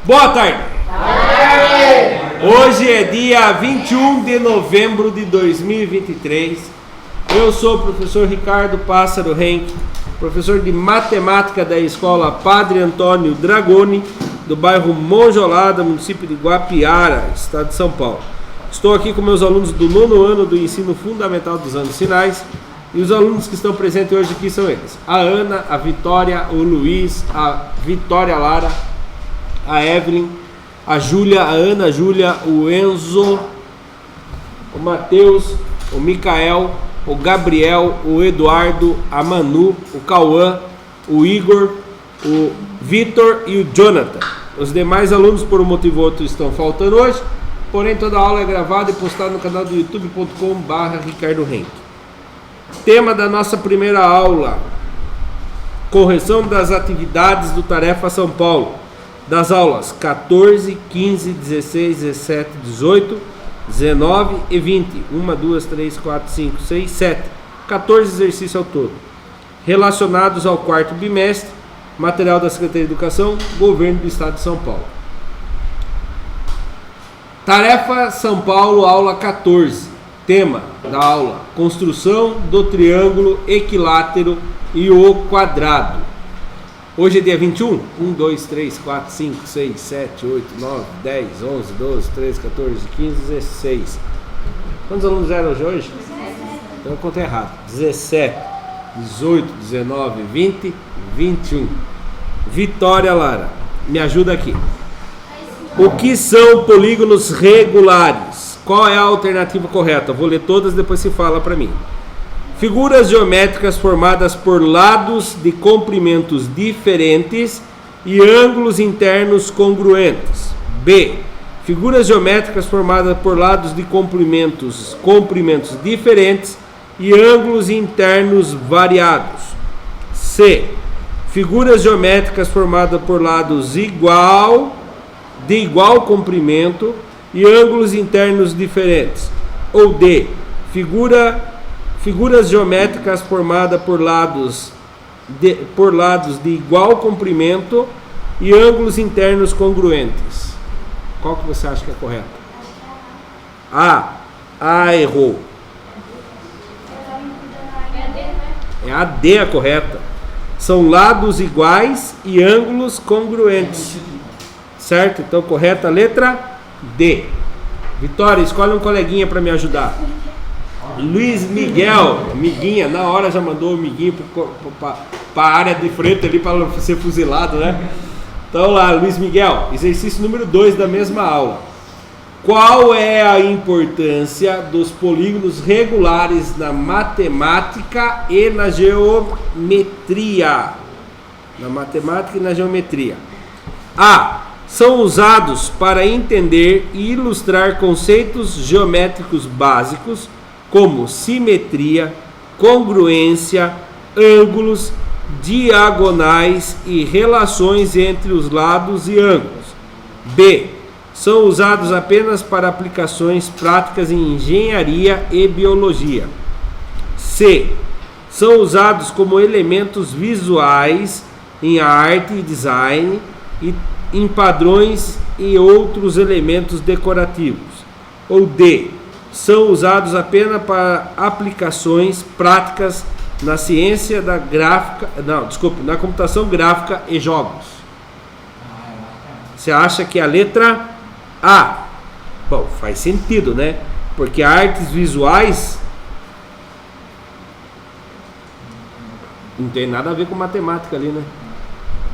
Boa tarde! Hoje é dia 21 de novembro de 2023. Eu sou o professor Ricardo Pássaro Henke, professor de matemática da escola Padre Antônio Dragoni, do bairro Monjolada, município de Guapiara, estado de São Paulo. Estou aqui com meus alunos do 9º ano do ensino fundamental dos anos finais. E os alunos que estão presentes hoje aqui são eles: a Ana, a Vitória, o Luiz, a Vitória Lara, a Evelyn, a Júlia, a Ana Júlia, o Enzo, o Matheus, o Micael, o Gabriel, o Eduardo, a Manu, o Cauã, o Igor, o Vitor e o Jonathan. Os demais alunos, por um motivo ou outro, estão faltando hoje, porém toda a aula é gravada e postada no canal do youtube.com/Ricardo Henke. Tema da nossa primeira aula: correção das atividades do Tarefa São Paulo, das aulas 14, 15, 16, 17, 18, 19 e 20. 1, 2, 3, 4, 5, 6, 7. 14 exercícios ao todo, relacionados ao quarto bimestre, material da Secretaria de Educação, Governo do Estado de São Paulo. Tarefa São Paulo, aula 14. Tema da aula: construção do triângulo equilátero e o quadrado. Hoje é dia 21? 1, 2, 3, 4, 5, 6, 7, 8, 9, 10, 11, 12, 13, 14, 15, 16. Quantos alunos eram hoje? Então eu contei errado. 17, 18, 19, 20, 21. Vitória Lara, me ajuda aqui. O que são polígonos regulares? Qual é a alternativa correta? Vou ler todas, depois se fala para mim. Figuras geométricas formadas por lados de comprimentos diferentes e ângulos internos congruentes. B. Figuras geométricas formadas por lados de comprimentos diferentes e ângulos internos variados. C. Figuras geométricas formadas por lados de igual comprimento e ângulos internos diferentes. Ou D. Figuras geométricas formadas por lados de igual comprimento e ângulos internos congruentes. Qual que você acha que é correto? A errou. É a D a correta. São lados iguais e ângulos congruentes. Certo? Então, correta a letra D. Vitória, escolhe um coleguinha para me ajudar. Luiz Miguel, Miguinha, na hora já mandou o Miguinho para a área de frente ali para ser fuzilado, né? Então lá, Luiz Miguel, exercício número 2 da mesma aula. Qual é a importância dos polígonos regulares na matemática e na geometria? Na matemática e na geometria. A. São usados para entender e ilustrar conceitos geométricos básicos como simetria, congruência, ângulos, diagonais e relações entre os lados e ângulos. B. São usados apenas para aplicações práticas em engenharia e biologia. C. São usados como elementos visuais em arte e design e em padrões e outros elementos decorativos. Ou D. São usados apenas para aplicações práticas na ciência da na computação gráfica e jogos. Você acha que a letra A? Bom, faz sentido, né? Porque artes visuais não tem nada a ver com matemática ali, né?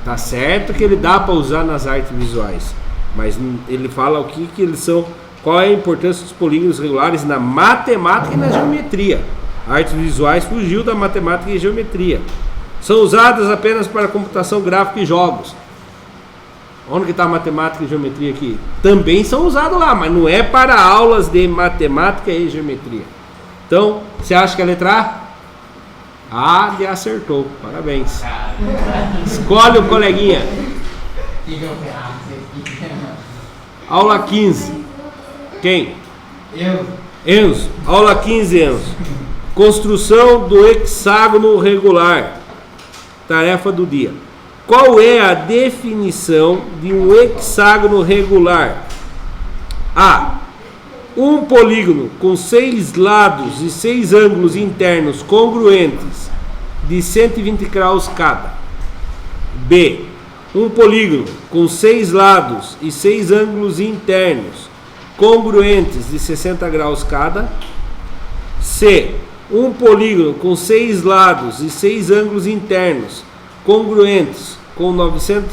Tá certo que ele dá para usar nas artes visuais, mas ele fala o que eles são. Qual é a importância dos polígonos regulares na matemática e na geometria? Artes visuais fugiu da matemática e geometria. São usadas apenas para computação gráfica e jogos. Onde que está a matemática e geometria aqui? Também são usados lá, mas não é para aulas de matemática e geometria. Então, você acha que é a letra A? A, acertou. Parabéns. Escolhe o coleguinha. Aula 15. Quem? Enzo. Aula 15, Enzo. Construção do hexágono regular. Tarefa do dia. Qual é a definição de um hexágono regular? A. Um polígono com 6 lados e 6 ângulos internos congruentes de 120 graus cada. B. Um polígono com 6 lados e 6 ângulos internos congruentes de 60 graus cada. C. Um polígono com 6 lados e 6 ângulos internos congruentes com 900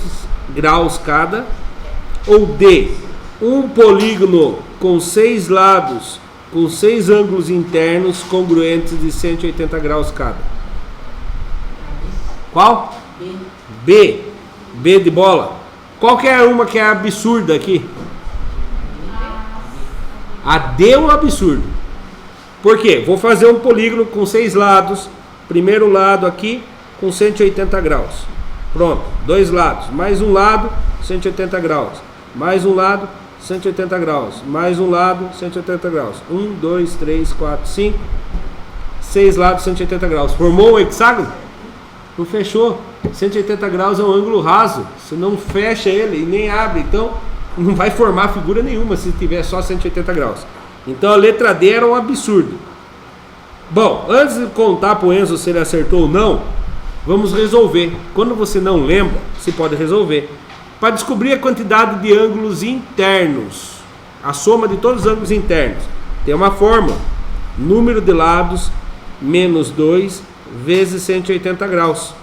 graus cada. Ou D. Um polígono com 6 lados com 6 ângulos internos congruentes de 180 graus cada. Qual? B. B de bola. Qual que é uma que é absurda aqui? A D é um absurdo. Por quê? Vou fazer um polígono com 6 lados. Primeiro lado aqui com 180 graus. Pronto. 2 lados. Mais um lado, 180 graus. Mais um lado, 180 graus. Mais um lado, 180 graus. 1, 2, 3, 4, 5. 6 lados, 180 graus. Formou um hexágono? Não fechou. 180 graus é um ângulo raso. Você não fecha ele e nem abre. Então, não vai formar figura nenhuma se tiver só 180 graus. Então, a letra D era um absurdo. Bom, antes de contar para o Enzo se ele acertou ou não, vamos resolver. Quando você não lembra, você pode resolver. Para descobrir a quantidade de ângulos internos, a soma de todos os ângulos internos, tem uma fórmula. Número de lados menos 2 vezes 180 graus.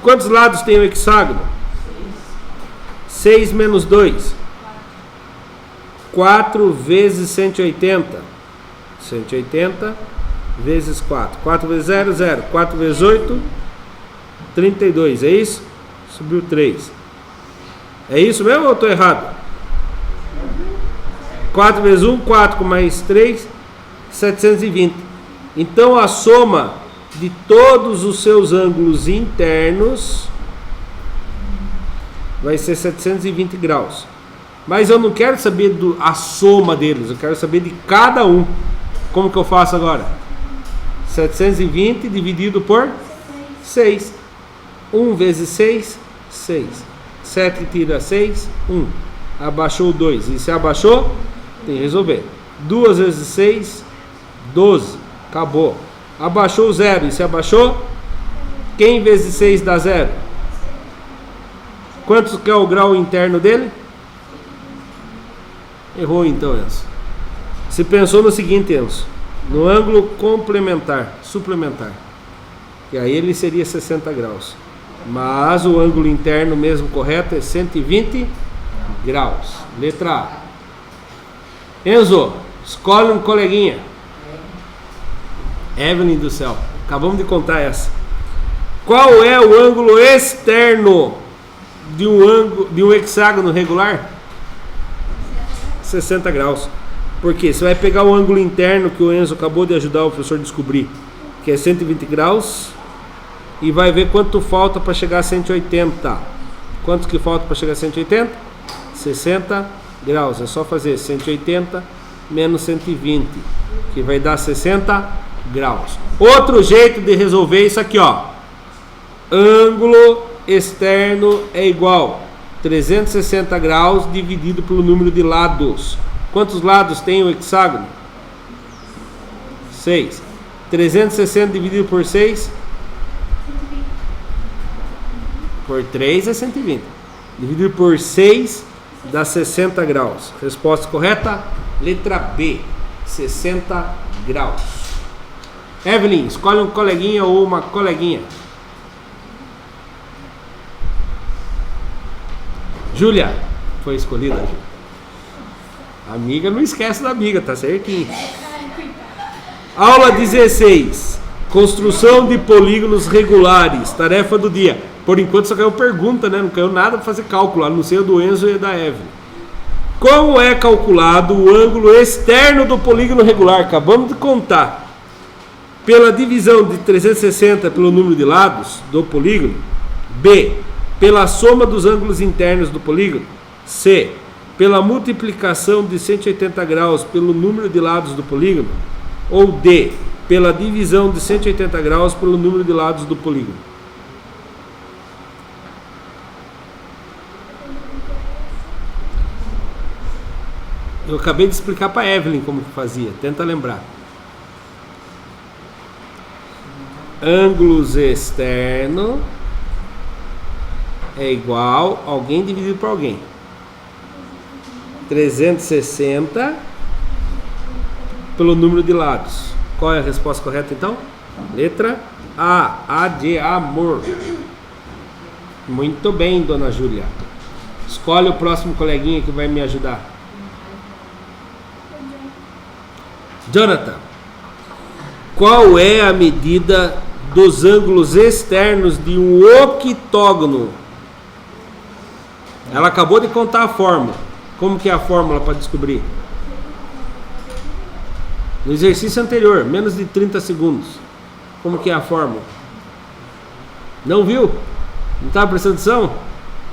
Quantos lados tem o hexágono? 6 menos 2. 4 vezes 180. 180 vezes 4. 4 vezes 0, 0. 4 vezes 8, 32. É isso? Subiu 3. É isso mesmo ou eu estou errado? 4 vezes 1, 4 com mais 3, 720. Então a soma de todos os seus ângulos internos vai ser 720 graus. Mas eu não quero saber a soma deles, eu quero saber de cada um. Como que eu faço agora? 720 dividido por 6. 1 vezes 6, 6. 7 tira 6, 1. Abaixou 2. E se abaixou, tem que resolver. 2 vezes 6, 12. Acabou. Abaixou 0. E se abaixou, quem vezes 6 dá 0? Quanto que é o grau interno dele? Errou então, Enzo. Você pensou no seguinte, Enzo. No ângulo complementar, suplementar. E aí ele seria 60 graus. Mas o ângulo interno mesmo correto é 120 graus. Letra A. Enzo, escolhe um coleguinha. Evelyn do céu. Acabamos de contar essa. Qual é o ângulo externo de um hexágono regular? 60 graus. Por quê? Você vai pegar o ângulo interno que o Enzo acabou de ajudar o professor a descobrir, que é 120 graus, e vai ver quanto falta para chegar a 180. Quanto que falta para chegar a 180? 60 graus. É só fazer 180 menos 120, que vai dar 60 graus. Outro jeito de resolver isso aqui, ó. Ângulo externo é igual 360 graus dividido pelo número de lados. Quantos lados tem o hexágono? 6. 360 dividido por 6? Por 3 é 120. Dividido por 6 dá 60 graus. Resposta correta? Letra B. 60 graus. Evelyn, escolhe um coleguinha ou uma coleguinha. Júlia, foi escolhida, Júlia. Amiga, não esquece da amiga, tá certinho. Aula 16. Construção de polígonos regulares. Tarefa do dia. Por enquanto só caiu pergunta, né? Não caiu nada para fazer cálculo. A não ser o do Enzo e da Evelyn. Como é calculado o ângulo externo do polígono regular? Acabamos de contar. Pela divisão de 360 pelo número de lados do polígono. B. Pela soma dos ângulos internos do polígono. C. Pela multiplicação de 180 graus pelo número de lados do polígono. Ou D. Pela divisão de 180 graus pelo número de lados do polígono. Eu acabei de explicar para Evelyn como que fazia. Tenta lembrar. Ângulos externos é igual alguém dividido por alguém. 360 pelo número de lados. Qual é a resposta correta então? Letra A. A de amor. Muito bem, dona Júlia. Escolhe o próximo coleguinha que vai me ajudar. Jonathan. Qual é a medida dos ângulos externos de um octógono? Ela acabou de contar a fórmula. Como que é a fórmula para descobrir? No exercício anterior, menos de 30 segundos. Como que é a fórmula? Não viu? Não estava prestando atenção?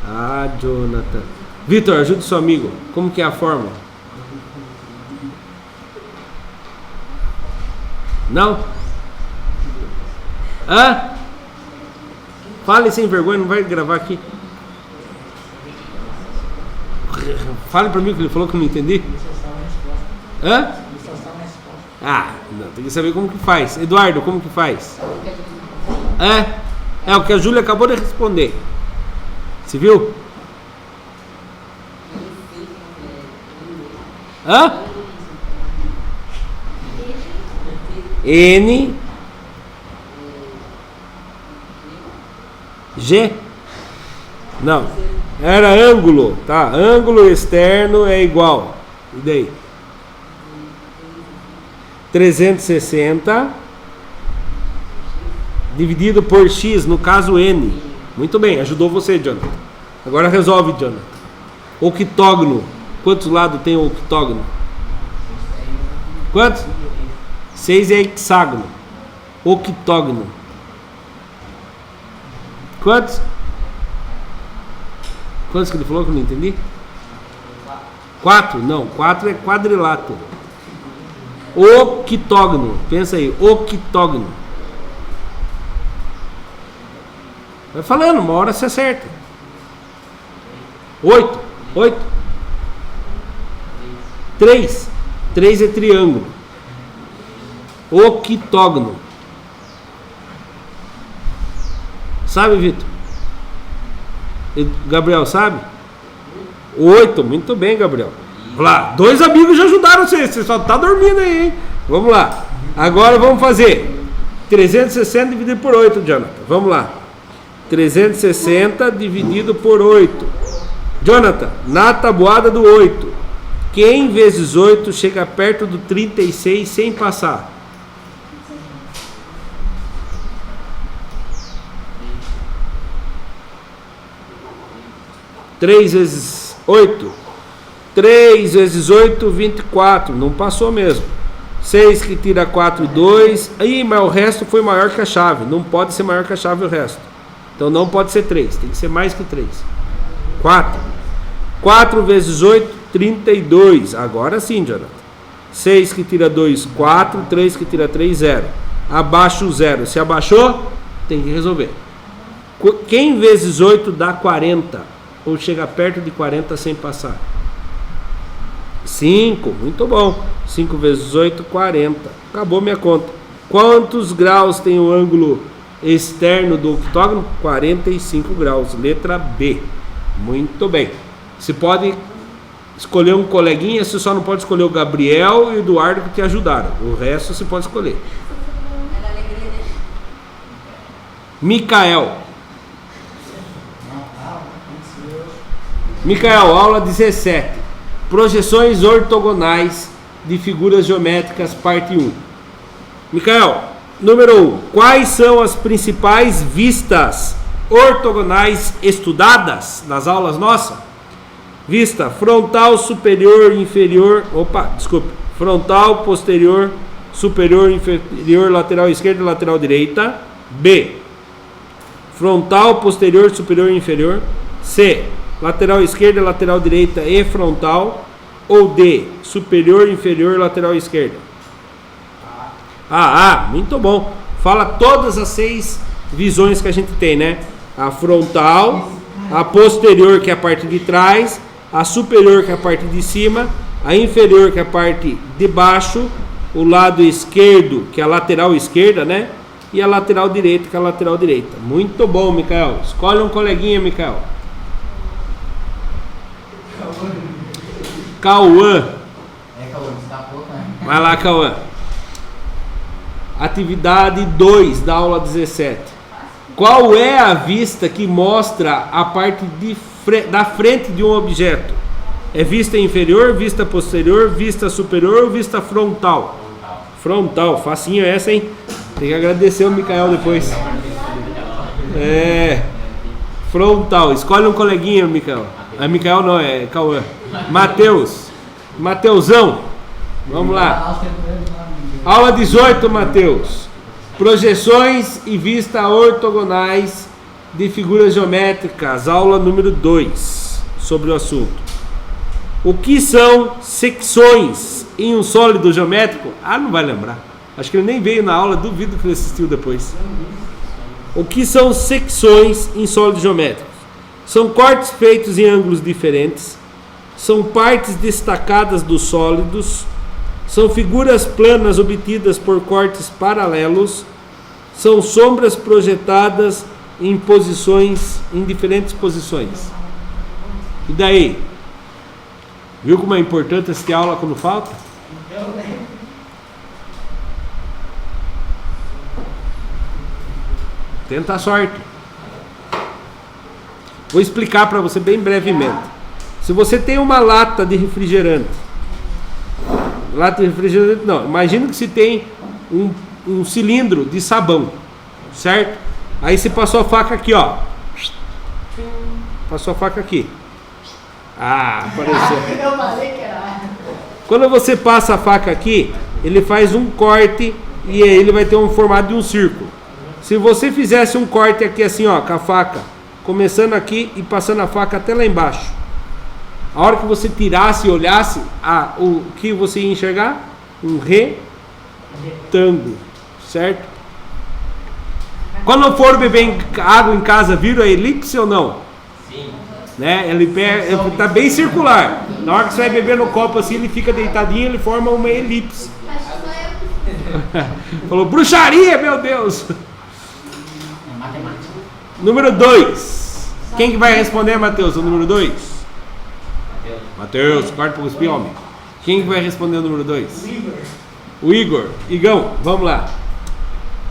Ah, Jonathan. Vitor, ajude seu amigo. Como que é a fórmula? Não? Hã? Fale sem vergonha, não vai gravar aqui. Fale pra mim que ele falou que eu não entendi. Hã? Ah, não, tem que saber como que faz. Eduardo, como que faz? É o que a Júlia acabou de responder. Você viu? Hã? N G? Não. Era ângulo, tá? Ângulo externo é igual. E daí? 360 dividido por x, no caso n. Muito bem, ajudou você, Jonathan. Agora resolve, Jonathan. Octógono. Quantos lados tem o octógono? Quantos? 6 é hexágono. Octógono. Quantos? Quantos que ele falou que eu não entendi? 4? Não, 4 é quadrilátero. Octógono. Pensa aí, octógono. Vai falando, uma hora você acerta. 8. 3. 3 é triângulo. Octógono. Sabe, Vitor? Gabriel, sabe? 8. Muito bem, Gabriel. Vamos lá. 2 amigos já ajudaram você. Você só tá dormindo aí, hein? Vamos lá. Agora vamos fazer 360 dividido por 8, Jonathan. Vamos lá. 360 dividido por 8. Jonathan, na tabuada do 8, quem vezes 8 chega perto do 36 sem passar? Três vezes 8. 3 vezes 8, 24. Não passou mesmo. 6 que tira 4, 2. Aí, mas o resto foi maior que a chave. Não pode ser maior que a chave o resto. Então não pode ser 3. Tem que ser mais que 3. 4. 4 vezes 8, 32. Agora sim, Jonathan. 6 que tira 2, 4. 3 que tira 3, 0. Abaixa o 0. Se abaixou, tem que resolver. Quem vezes 8 dá 40? Ou chega perto de 40 sem passar? 5, muito bom. 5 vezes 8, 40. Acabou minha conta. Quantos graus tem o ângulo externo do octógono? 45 graus. Letra B. Muito bem. Você pode escolher um coleguinha, você só não pode escolher o Gabriel e o Eduardo que te ajudaram. O resto você pode escolher. Micael. Micael, aula 17. Projeções ortogonais de figuras geométricas, parte 1. Micael, número 1. Quais são as principais vistas ortogonais estudadas nas aulas nossas? Vista frontal, superior, inferior. Frontal, posterior, superior, inferior, lateral esquerda e lateral direita. B. Frontal, posterior, superior e inferior. C. Lateral esquerda, lateral direita e frontal. Ou D. Superior, inferior, lateral esquerda. Muito bom. Fala todas as 6 visões que a gente tem, né? A frontal, a posterior, que é a parte de trás, a superior, que é a parte de cima, A inferior, que é a parte de baixo, o lado esquerdo, que é a lateral esquerda, né? E a lateral direita, que é a lateral direita. Muito bom, Micael. Escolhe um coleguinha, Micael. Cauã. Cauã, você tá pouco, né? Vai lá, Cauã. Atividade 2 da aula 17. Qual é a vista que mostra a parte da frente de um objeto? É vista inferior, vista posterior, vista superior ou vista frontal? Frontal, facinho essa, hein? Tem que agradecer o Micael depois. Frontal. Escolhe um coleguinha, Micael. Micael não, é Cauã. Mateus. Mateusão. Vamos lá. Aula 18, Mateus. Projeções e vista ortogonais de figuras geométricas. Aula número 2 sobre o assunto. O que são secções em um sólido geométrico? Não vai lembrar. Acho que ele nem veio na aula, duvido que ele assistiu depois. O que são secções em sólidos geométricos? São cortes feitos em ângulos diferentes, são partes destacadas dos sólidos, são figuras planas obtidas por cortes paralelos, são sombras projetadas em diferentes posições. E daí? Viu como é importante assistir a aula quando falta? Tenta a sorte. Vou explicar para você bem brevemente. Se você tem uma lata de refrigerante, não, imagina que você tem um cilindro de sabão, certo? Aí você passou a faca aqui, ó. Passou a faca aqui. Apareceu. Eu falei que era. Quando você passa a faca aqui, ele faz um corte e aí ele vai ter um formato de um círculo. Se você fizesse um corte aqui assim, ó, com a faca, começando aqui e passando a faca até lá embaixo, a hora que você tirasse e olhasse, o que você ia enxergar? Um retângulo, certo? Quando for beber água em casa, viram a elipse ou não? Sim. Né? Ele tá bem circular. Na hora que você vai beber no copo assim, ele fica deitadinho, ele forma uma elipse. Falou, bruxaria, meu Deus! Matemática. Número 2. Quem que vai responder, Matheus, o número 2? Matheus, corta para cuspir, homem. Quem que vai responder o número 2? O Igor. Igão, vamos lá.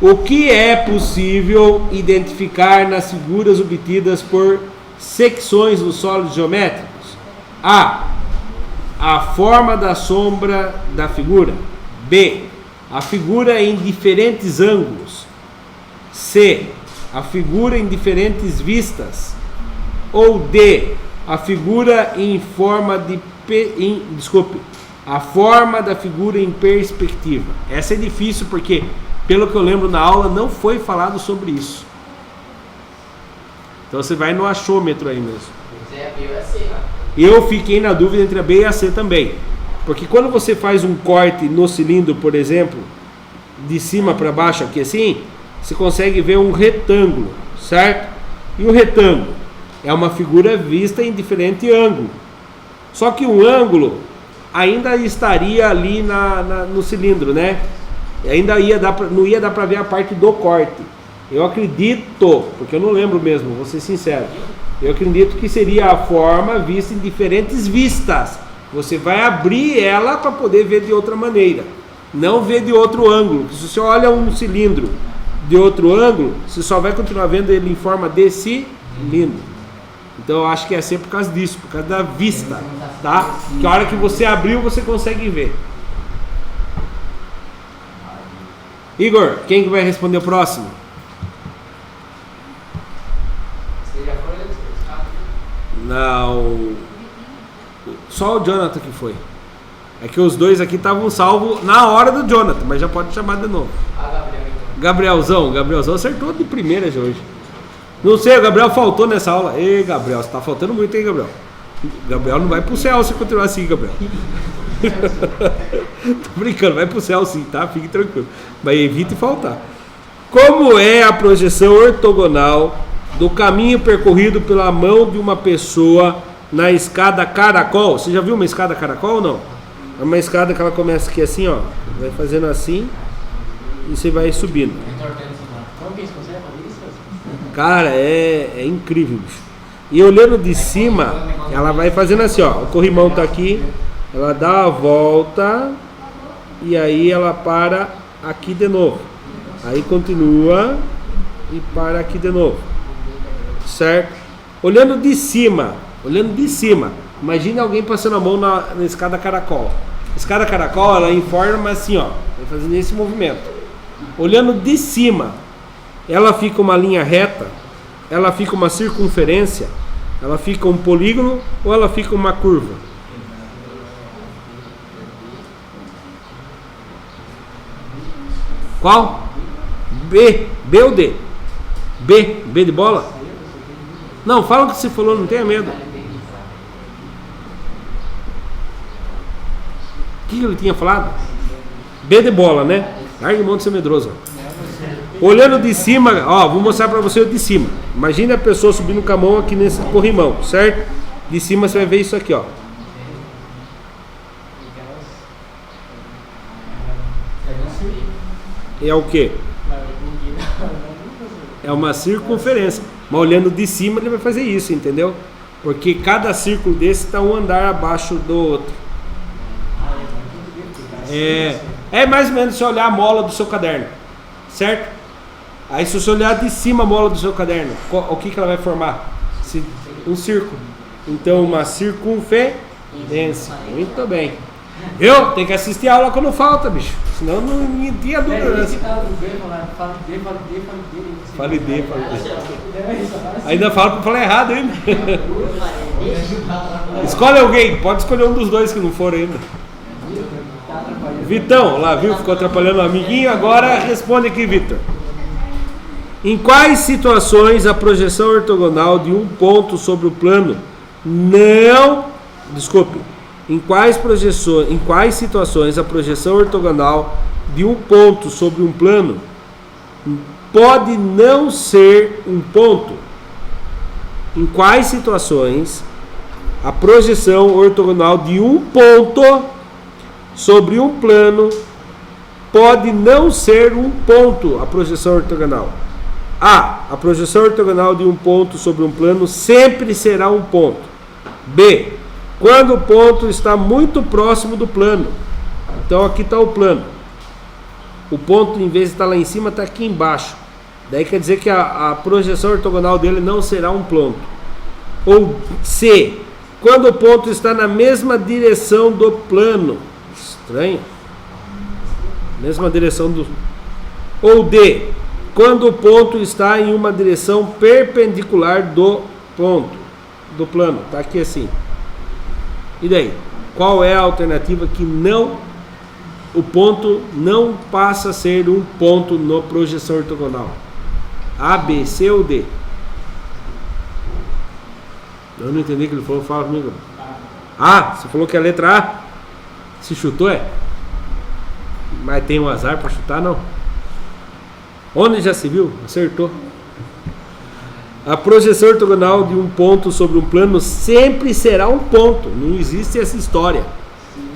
O que é possível identificar nas figuras obtidas por secções dos sólidos geométricos? A forma da sombra da figura. B. A figura em diferentes ângulos. C. A figura em diferentes vistas. Ou D. A figura em forma de... a forma da figura em perspectiva. Essa é difícil porque, pelo que eu lembro na aula, não foi falado sobre isso. Então você vai no achômetro aí mesmo. Eu fiquei na dúvida entre a B e a C também. Porque quando você faz um corte no cilindro, por exemplo, de cima para baixo aqui assim, você consegue ver um retângulo, certo? E o retângulo é uma figura vista em diferente ângulo. Só que o ângulo ainda estaria ali no cilindro, né? Ainda não ia dar para ver a parte do corte. Eu acredito, porque eu não lembro mesmo, vou ser sincero. Eu acredito que seria a forma vista em diferentes vistas. Você vai abrir ela para poder ver de outra maneira. Não ver de outro ângulo. Se você olha um cilindro de outro ângulo, você só vai continuar vendo ele em forma de cilindro. Então eu acho que é sempre por causa disso, por causa da vista, tá? Que a hora que você abriu, você consegue ver. Igor, quem que vai responder o próximo? Não. Só o Jonathan que foi. É que os dois aqui estavam salvos na hora do Jonathan, mas já pode chamar de novo. Gabrielzão acertou de primeira de hoje. Não sei, o Gabriel faltou nessa aula. Ei, Gabriel, você tá faltando muito, hein, Gabriel? Gabriel não vai pro céu se continuar assim, Gabriel. Tô brincando, vai pro céu sim, tá? Fique tranquilo. Mas evite faltar. Como é a projeção ortogonal do caminho percorrido pela mão de uma pessoa na escada caracol? Você já viu uma escada caracol ou não? É uma escada que ela começa aqui assim, ó. Vai fazendo assim e você vai subindo. Como que você consegue fazer isso? Cara, é incrível, bicho. E olhando de cima, ela vai fazendo assim, ó. O corrimão tá aqui, ela dá a volta e aí ela para aqui de novo. Aí continua e para aqui de novo. Certo? Olhando de cima, imagine alguém passando a mão na escada caracol. A escada caracol, ela informa assim, ó, vai fazendo esse movimento. Olhando de cima, ela fica uma linha reta, ela fica uma circunferência, ela fica um polígono ou ela fica uma curva? Qual? B ou D? B de bola? Não, fala o que você falou, não tenha medo. O que ele tinha falado? B de bola, né? Larga mão de ser medroso. Olhando de cima, ó, vou mostrar pra você o de cima. Imagine a pessoa subindo com a mão aqui nesse corrimão, certo? De cima você vai ver isso aqui, ó. É o quê? É uma circunferência. Mas olhando de cima ele vai fazer isso, entendeu? Porque cada círculo desse está um andar abaixo do outro. É mais ou menos se olhar a mola do seu caderno, certo? Aí se você olhar de cima a mola do seu caderno, o que ela vai formar? Um círculo. Então uma circunferência. Muito bem. Viu? Tem que assistir a aula quando falta, bicho. Senão não tinha dúvida. Fale D. Ainda fala pra falar errado ainda. Escolhe alguém, pode escolher um dos dois que não for ainda. Vitão, lá viu? Ficou atrapalhando o amiguinho. Agora responde aqui, Vitor. Em quais situações a projeção ortogonal de um ponto sobre o plano não... Desculpe. Em quais situações a projeção ortogonal de um ponto sobre um plano pode não ser um ponto? Em quais situações a projeção ortogonal de um ponto sobre um plano pode não ser um ponto? A projeção ortogonal. A projeção ortogonal de um ponto sobre um plano sempre será um ponto. B, quando o ponto está muito próximo do plano. Então aqui está o plano. O ponto, em vez de estar lá em cima, está aqui embaixo. Daí quer dizer que a projeção ortogonal dele não será um ponto. Ou C, quando o ponto está na mesma direção do plano. Estranho. Mesma direção do... Ou D, quando o ponto está em uma direção perpendicular do ponto, do plano. Está aqui assim. E daí? Qual é a alternativa que não... O ponto não passa a ser um ponto no projeção ortogonal? A, B, C ou D? Eu não entendi o que ele falou. Fala comigo. A, você falou que é a letra A. Se chutou, é? Mas tem um azar para chutar, não? Onde já se viu? Acertou. A projeção ortogonal de um ponto sobre um plano sempre será um ponto. Não existe essa história.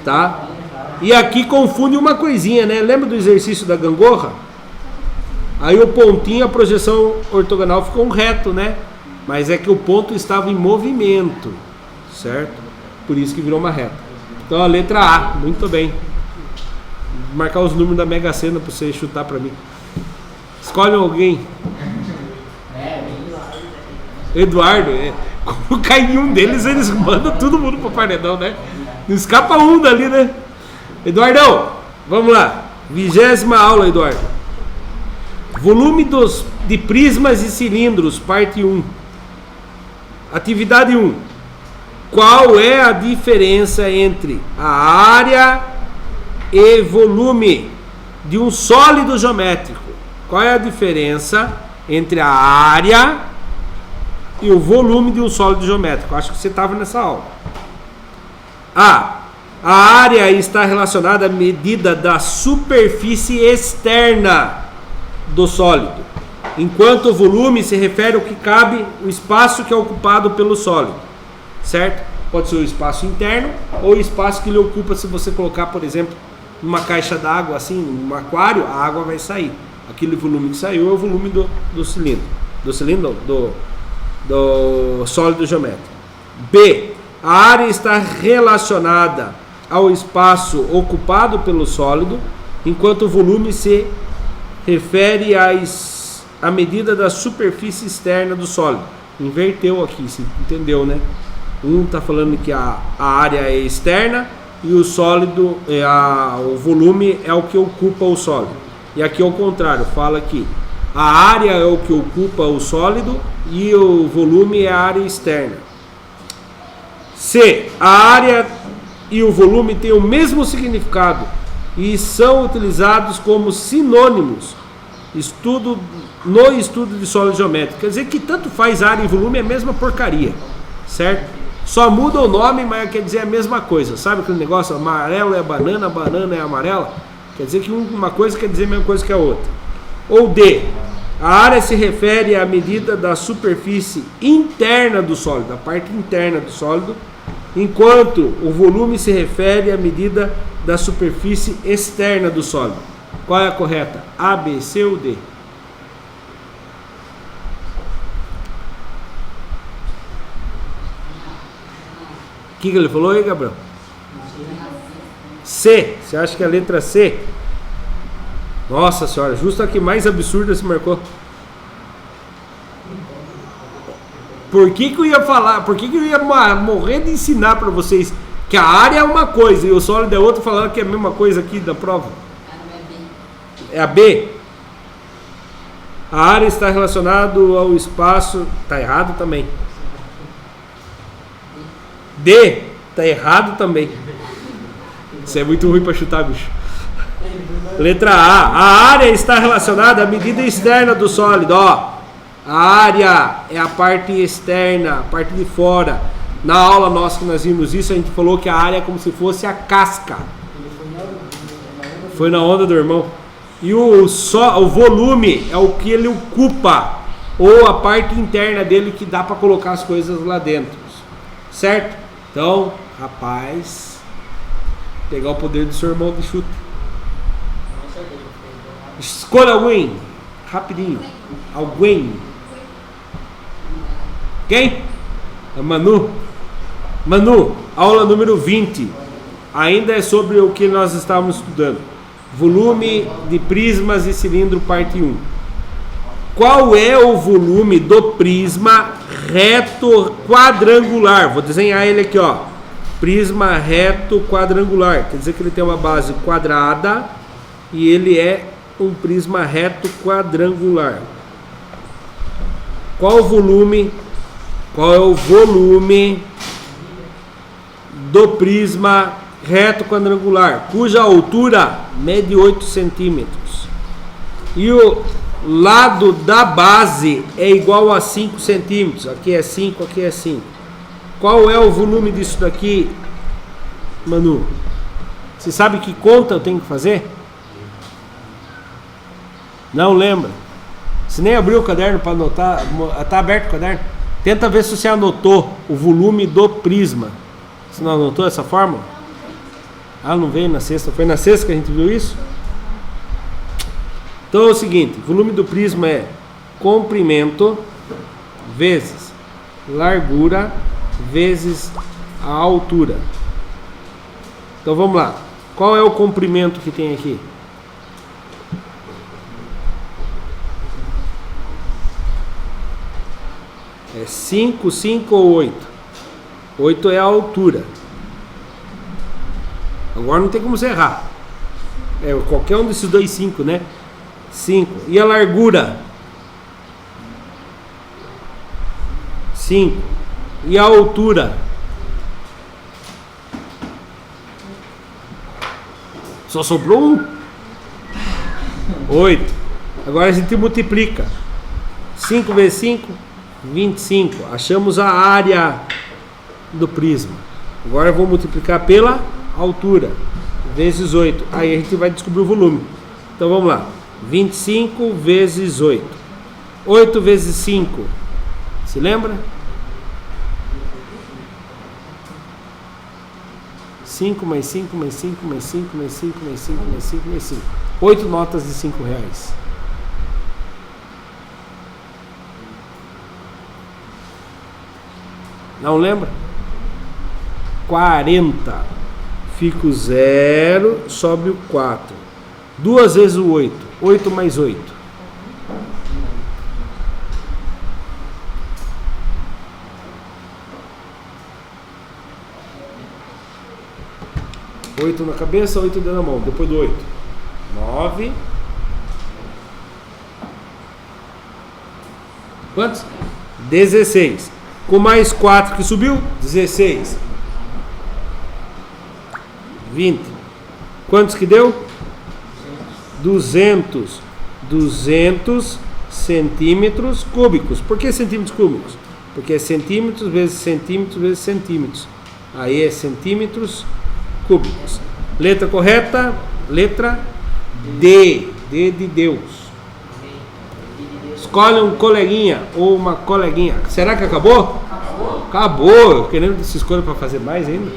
Tá? E aqui confunde uma coisinha, né? Lembra do exercício da gangorra? Aí o pontinho, a projeção ortogonal ficou um reto, né? Mas é que o ponto estava em movimento, certo? Por isso que virou uma reta. Então a letra A, muito bem. Vou marcar os números da Mega Sena para você chutar para mim. Escolhe alguém. Eduardo, como cai em um deles, eles mandam todo mundo pro paredão, né? Não escapa um dali, né? Eduardão, vamos lá. 20ª aula, Eduardo. Volume de prismas e cilindros, parte 1. Atividade 1. Qual é a diferença entre a área e volume de um sólido geométrico? Qual é a diferença entre a área e o volume de um sólido geométrico? Acho que você estava nessa aula. A área está relacionada à medida da superfície externa do sólido, enquanto o volume se refere ao que cabe, o espaço que é ocupado pelo sólido, certo? Pode ser o espaço interno ou o espaço que ele ocupa se você colocar, por exemplo, numa caixa d'água, assim, num aquário, a água vai sair. Aquele volume que saiu é o volume do cilindro. Do sólido geométrico. B. A área está relacionada ao espaço ocupado pelo sólido, enquanto o volume se refere à medida da superfície externa do sólido. Inverteu aqui, você entendeu, né? Um está falando que a área é externa e o sólido, o volume é o que ocupa o sólido. E aqui ao contrário, fala que a área é o que ocupa o sólido e o volume é a área externa. C. A área e o volume têm o mesmo significado e são utilizados como sinônimos no estudo de sólido geométrico. Quer dizer que tanto faz área e volume é a mesma porcaria, certo? Só muda o nome, mas quer dizer a mesma coisa. Sabe aquele negócio, amarelo é banana, banana é amarela? Quer dizer que uma coisa quer dizer a mesma coisa que a outra. Ou D. A área se refere à medida da superfície interna do sólido, a parte interna do sólido, enquanto o volume se refere à medida da superfície externa do sólido. Qual é a correta? A, B, C ou D? O que ele falou aí, Gabriel? C. Você acha que é a letra C? Nossa senhora, justo a que mais absurda se marcou. Por que eu ia falar? Por que eu ia morrer de ensinar para vocês que a área é uma coisa e o sólido é outra, falando que é a mesma coisa aqui da prova? É a B. A área está relacionada ao espaço. Tá errado também. D. Tá errado também. Isso é muito ruim para chutar, bicho. Letra A. A área está relacionada à medida externa do sólido. Ó, a área é a parte externa, a parte de fora. Na aula nossa que nós vimos isso, a gente falou que a área é como se fosse a casca. Foi na onda do irmão. E o volume é o que ele ocupa, ou a parte interna dele que dá para colocar as coisas lá dentro. Certo? Então, rapaz, pegar o poder do seu irmão de chute. Escolha alguém. Rapidinho. Alguém. Quem? A Manu. Manu, aula número 20. Ainda é sobre o que nós estávamos estudando. Volume de prismas e cilindro, parte 1. Qual é o volume do prisma reto quadrangular? Vou desenhar ele aqui, ó. Prisma reto quadrangular. Quer dizer que ele tem uma base quadrada e ele é um prisma reto quadrangular. Qual é o volume do prisma reto quadrangular, cuja altura mede 8 centímetros e o lado da base é igual a 5 centímetros? Aqui é 5, aqui é 5. Qual é o volume disso daqui, Manu? Você sabe que conta eu tenho que fazer? Não lembra? Se nem abriu o caderno para anotar, está aberto o caderno? Tenta ver se você anotou o volume do prisma. Você não anotou essa fórmula? Ah, não veio na sexta. Foi na sexta que a gente viu isso? Então é o seguinte, o volume do prisma é comprimento vezes largura vezes a altura. Então vamos lá. Qual é o comprimento que tem aqui? É 5, 5 ou 8? 8 é a altura. Agora não tem como você errar. É qualquer um desses dois 5, né? 5. E a largura? 5. E a altura? Só sobrou um? 8. Agora a gente multiplica. 5 vezes 5, 25. Achamos a área do prisma. Agora eu vou multiplicar pela altura. Vezes 8. Aí a gente vai descobrir o volume. Então vamos lá. 25 vezes 8. 8 vezes 5. Se lembra? 5, mais 5, mais 5, mais 5, mais 5, mais 5, mais 5, mais 5. 8 notas de R$5. Não lembra? 40. Fica o 0, sobe o 4. 2 vezes o 8. 8 mais 8. 8 na cabeça, 8 dentro da mão. Depois do 8. 9. Quantos? 16. Com mais 4 que subiu? 16. 20. Quantos que deu? 200. 200 centímetros cúbicos. Por que centímetros cúbicos? Porque é centímetros vezes centímetros vezes centímetros. Aí é centímetros cúbicos. Letra correta? Letra D. D de Deus. Escolhe um coleguinha ou uma coleguinha. Será que acabou? Acabou. Querendo se escolher para fazer mais ainda.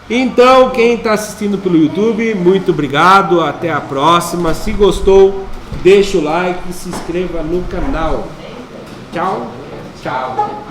Então, quem está assistindo pelo YouTube, muito obrigado. Até a próxima. Se gostou, deixa o like e se inscreva no canal. Tchau. Tchau.